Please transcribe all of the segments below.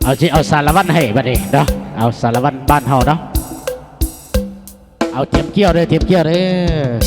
เอาสารวัตรให้บัดนี้เนาะเอาสารวัตรบ้านเฮาเนาะเอาเทียมเกี้ยวเลยเทียมเกี้ยวเลย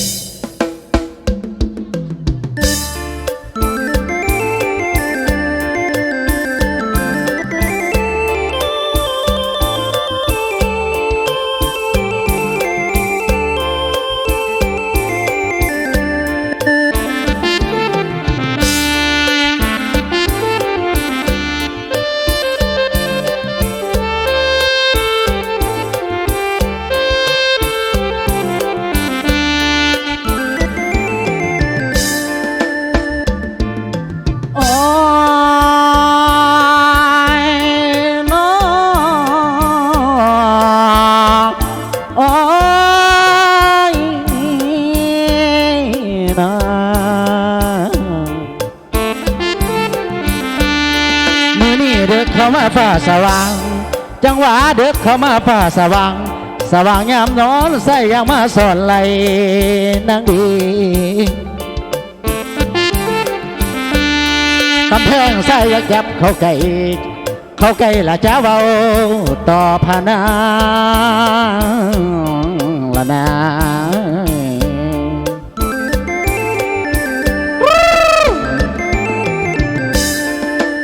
ฟ้าสว่างจังหวะเด็กเข้ามาฟ้าสว่างสว่างยามนอนใส่ยังมาสอนไหลนางดีกำแพงใส่ยักยับเข้าไก่ละจ้าเบาต่อพานาละนา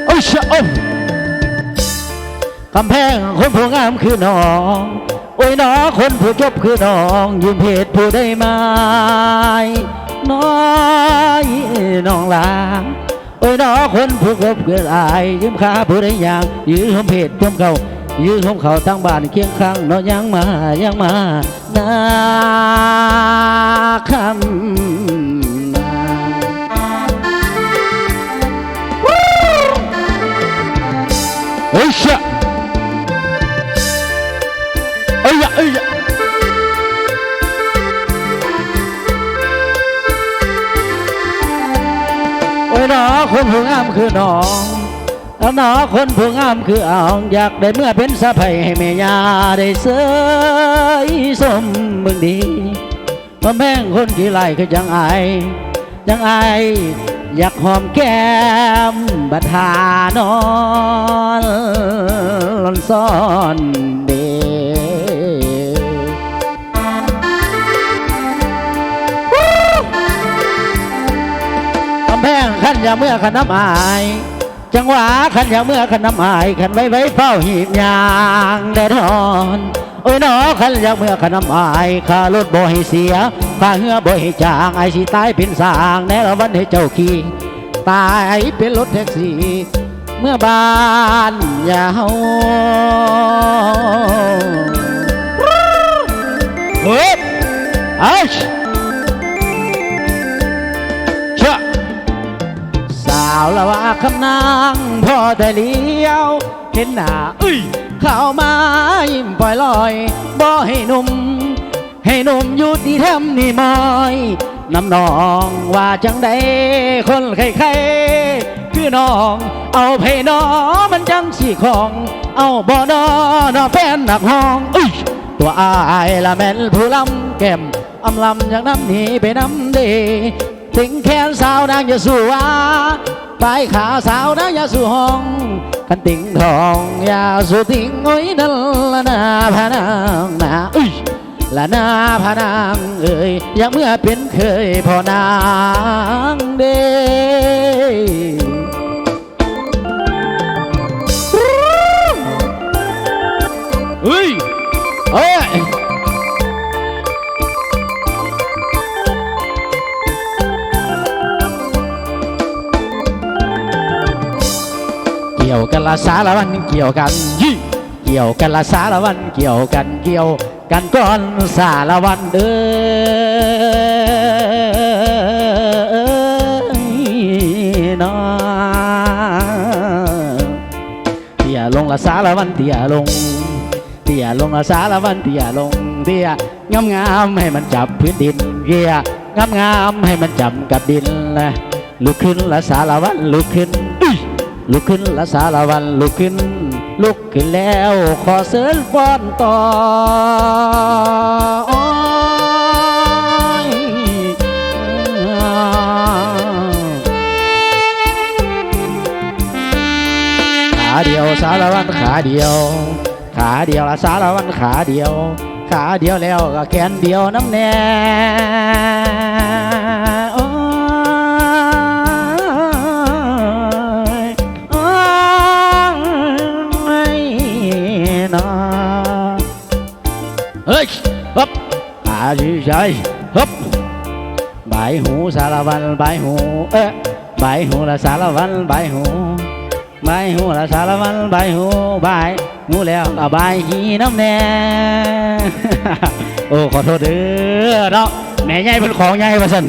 โอ้ยโอ้กำแพงคนผู้งามคือน้องโอ้ยน้อคนผู้จบคือน้องยืมเพศผู้ได้ไหมน้อยน้องลาโอ้ยน้อคนผู้จบคืออายยืมขาผู้ได้อย่างยืมเพศร่วมเขายืมเขาทั้งบ้านเคียงข้างน้อยังมานาคำโอ้ยชะโอ้ยโอ้ยน้อคนผู้งามคือน้องแล้วน้อคนผู้งามคืออ่องอยากได้เมื่อเป็นสะใภ้ให้แม่ยาได้เสยสมเบิ่งดีว่าแม่งคนกี่ไล่คือจังไออยากหอมแก้มบัดหานอนซ่อนเดแพงขันอย่าเมื่อขันน้ำอายจังหวะขันอย่าเมื่อขันน้ำอายขันไว้เฝ้าหีบยางแดดร้อนโอ้ยน้อขันอย่าเมื่อขันน้ำอายข้ารถบ่ให้เสียข้าเหือบ่ให้จางไอสิตายเป็นสางแน่ละวันให้เจ้าขี่ตายเป็นรถแท็กซี่เมื่อบ้านอย่าเฮาเฮ้ยไอ้สาวละว่าคำนางพอแต่เลี้ยวเห็นหน้าเข้ามายิ้มปล่อยลอยบ่ให้หนุ่มอยู่ที่แถมนี่มอยน้ำนองว่าจังได้คนใครคือน้องเอาเพน้อมันจังสี่ของเอาบ่นอแฟนหนักห้องตัวอายละแม่นผู้ลำแก้มอำลำอย่างน้ำหนีไปน้ำเดถึงแค้นสาวนางอย่าสู้ว่าปลายขาสาวนางอย่าสู้ห้องขันติ่งทองอย่าสู้ติ่งโอ้ยนั่นละนาพานางนาละนาพานางเอ่ยยังเมื่อเป็นเคยพอนางเด้เฮ้ยเฮ้ยเกี่ยวกันละสารวันเกี่ยวกันเกี่ยวกันละสารวันเกี่ยวกันก่อนสารวันเด้อน้อเตี่ยลงละสารวันเตี่ยลงละสารวันเตี่ยลงเตี่ยงามให้มันจับพื้นดินเกี่ยงามให้มันจับกับดินละลุกขึ้นละสารวันลุกขึ้นละสารวันลุกขึ้นแล้วขอเสริญฟ้อนต่อ ขาเดียวสารวัตรขาเดียวขาเดียวละสารวัตรขาเดียวขาเดียวแล้วก็แขนเดียวน้ำแน่โอ้ยโอ้ยนะเฮ้ยฮึบขาดีใจฮึบใบหูสารวัตรใบหูใบหูละสารวัตรใบหูใบหูละสารวัตรใบหูใบหูแล้วก็ใบหีน้ำแน่ โอ้ขอโทษเด้อเนาะแม่ใหญ่เป็นของใหญ่มาสั่น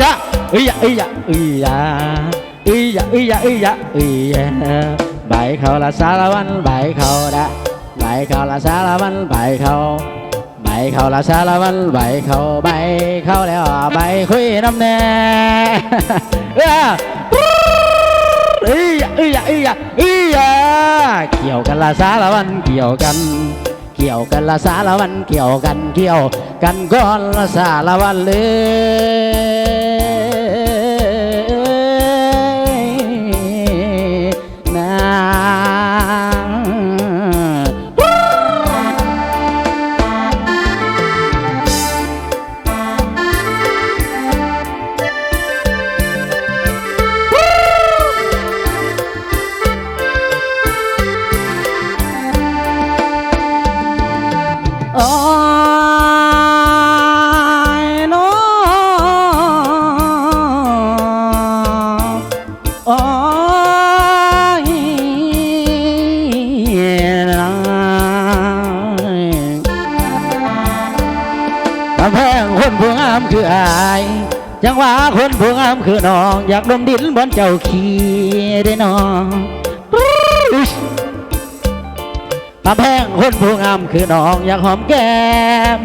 ยะเอ้ยยะเอ้ยยะเอ้ยยะเอ้ยยะเอ้ยยะเอ้ยยะเอ้ยยะใบเขาละสารวัตรใบเขาละใบเขาละสารวัตรใบเขาใบเขาละสารวัตรใบเขาใบเขาแล้วใบคุยน้ำแน่ เอ้ยเอ้ยเอ้ยเอ้ยเกี่ยวกันละสารวันเกี่ยวกันละสารวันเกี่ยวกันก่อนละสารวันเลยนะโอ้ยโน้โอ้ยกำแพงคนผู้งามคืออายจังหวะคนผู้งามคือน้องอยากดมดินบนเจ้าขี้ได้น้องกำแพงคนผู้งามคือน้องอยากหอมแก้ม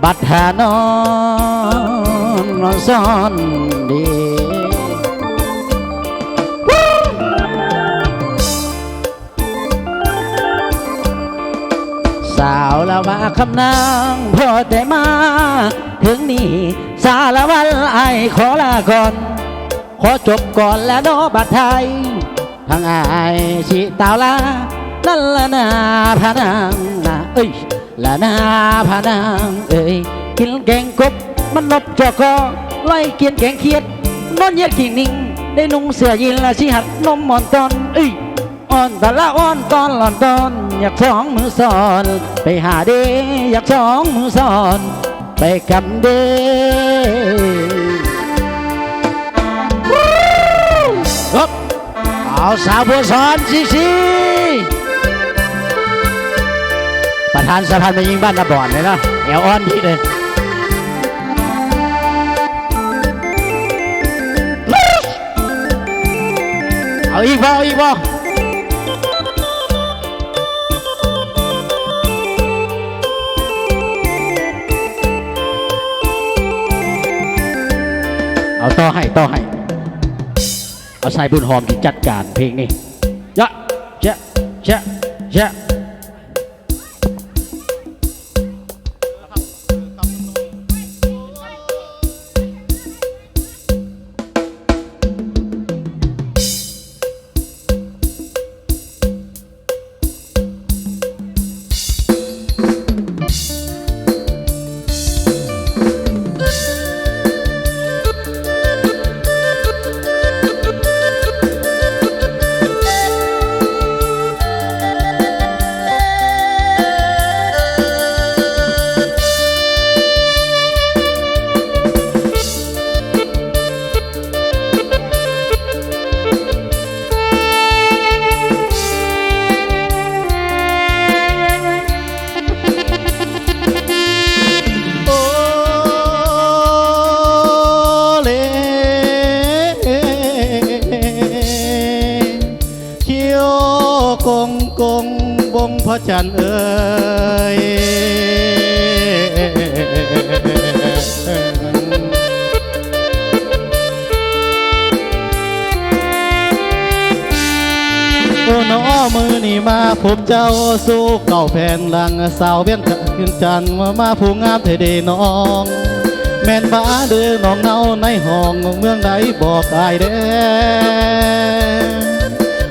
บัดหานอนซ่อนดีสาวละว่าคำนางพอแต่มาถึงนี่สารวัตรไอขอลาก่อนขอจบก่อนแล้วน้อบัดไทยทางไอชิตาวลานั่นละนาพานางนะเอ้ยละนาพานางเอ้ยกินแกงกบมันนบจอกอไล่เกียนแกงเขียดนอนเย็ดกิ่งนิ่งได้นุ่งเสื้อยีนละชิหัดนมอ่อนตอนเอ้ยอ่อนแต่ละอ่อนตอนหล่อนตอนอยากสองมือสอนไปหาเดอยากสองมือสอนไปกำเดเอาสาวบัวสอนสิประธานสะพานมายิงบ้านนาบ่อนเลยนะแอวอ่อนที่เลยเอาอีกบ่เอาอีกบ่เอาต่อให้เอาใส่บุญหอมที่จัดการเพลงนี้ยะเจ๊ะเจ๊ะเจ๊ะกงวงพระจันทร์เอ่ยโอ้น้อมือนี่มาผมเจ้าสู้เก่าแผ่นหลังสาวเวียนขึ้นจันทร์มาผู้งามเทเดน้องแม่นบ้าเดือน้องเนาในห้องเมืองใดบอกอายเด้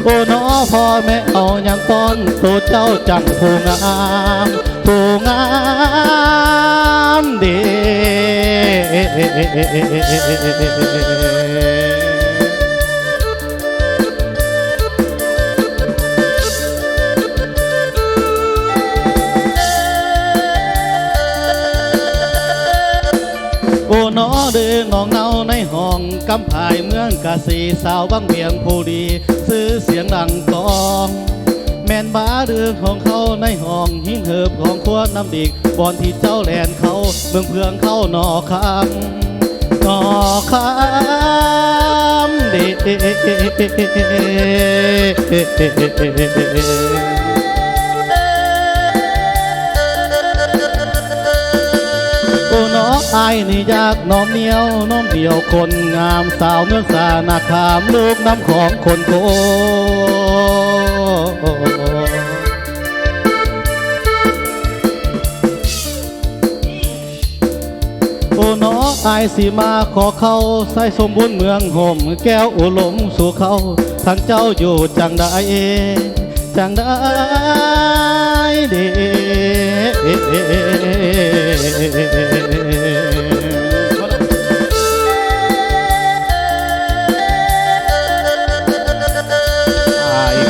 โอ้น้อ พ่อแม่เอาอย่างป้อนตัวเจ้าจังผู้งามผู้งามเด้โอ้นอเดืององเนาในห้องกำภายเมืองกะสีสาวบางเบียงผู้ดีซื้อเสียงดังกองแม่นบ้าเรื่องของเขาในห้องหิ้งเหิบของขวดน้ำดิกบอนที่เจ้าแลนเขาเมืองเพืองเข้าหนอคำหนอคำเดโอ้น้องไอ้นี่ยากน้องเหนียวน้องเดียวคนงามสาวเมืองสานาคามลูกน้ำของคนโกโอ้น้องไอ้สิมาขอเข้าใส่สมบูรณ์เมืองห่มแก้วอุลมสู่เขาท่านเจ้าอยู่จังได้จังได้เด้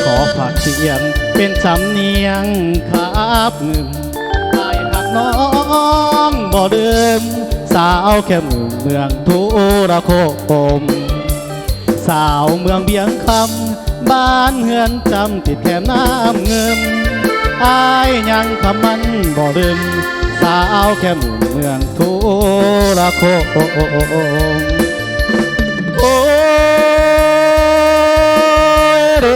ขอฝากเสียงเป็นสำเนียงครับหนึ่งไอ้หักน้องบ่เดิมสาวแค่เมืองทุระโคมสาวเมืองเบียงคำบ้านเฮือนจำติดแคมน้ำเงิมอายยังคำมันบ่เดิมสาวแค่เมืองทุระโคมโอ้เด้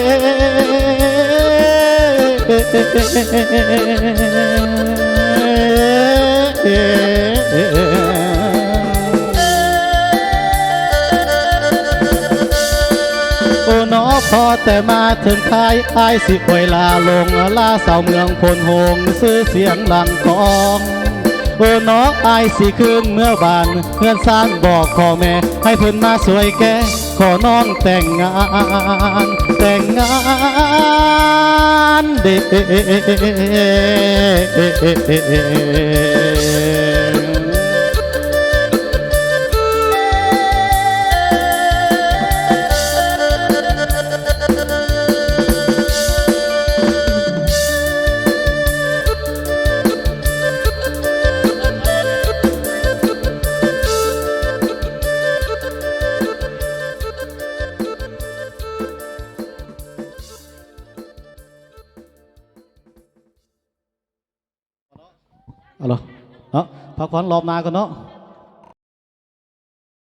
โอ้น้อพอแต่มาถึงท้ายอายสิป่วยลาลงลาสาวเมืองพลโฮงซื้อเสียงหลังกองโอ้น้ออายสิคืนเมื่อบานเพื่อนสร้างบอกพ่อแม่ให้เพิ่นมาสวยแก่ขอน้องแต่งงานแต่งงานเด้เอาล่ะพักผ่อนรอบนาก่อนเนาะ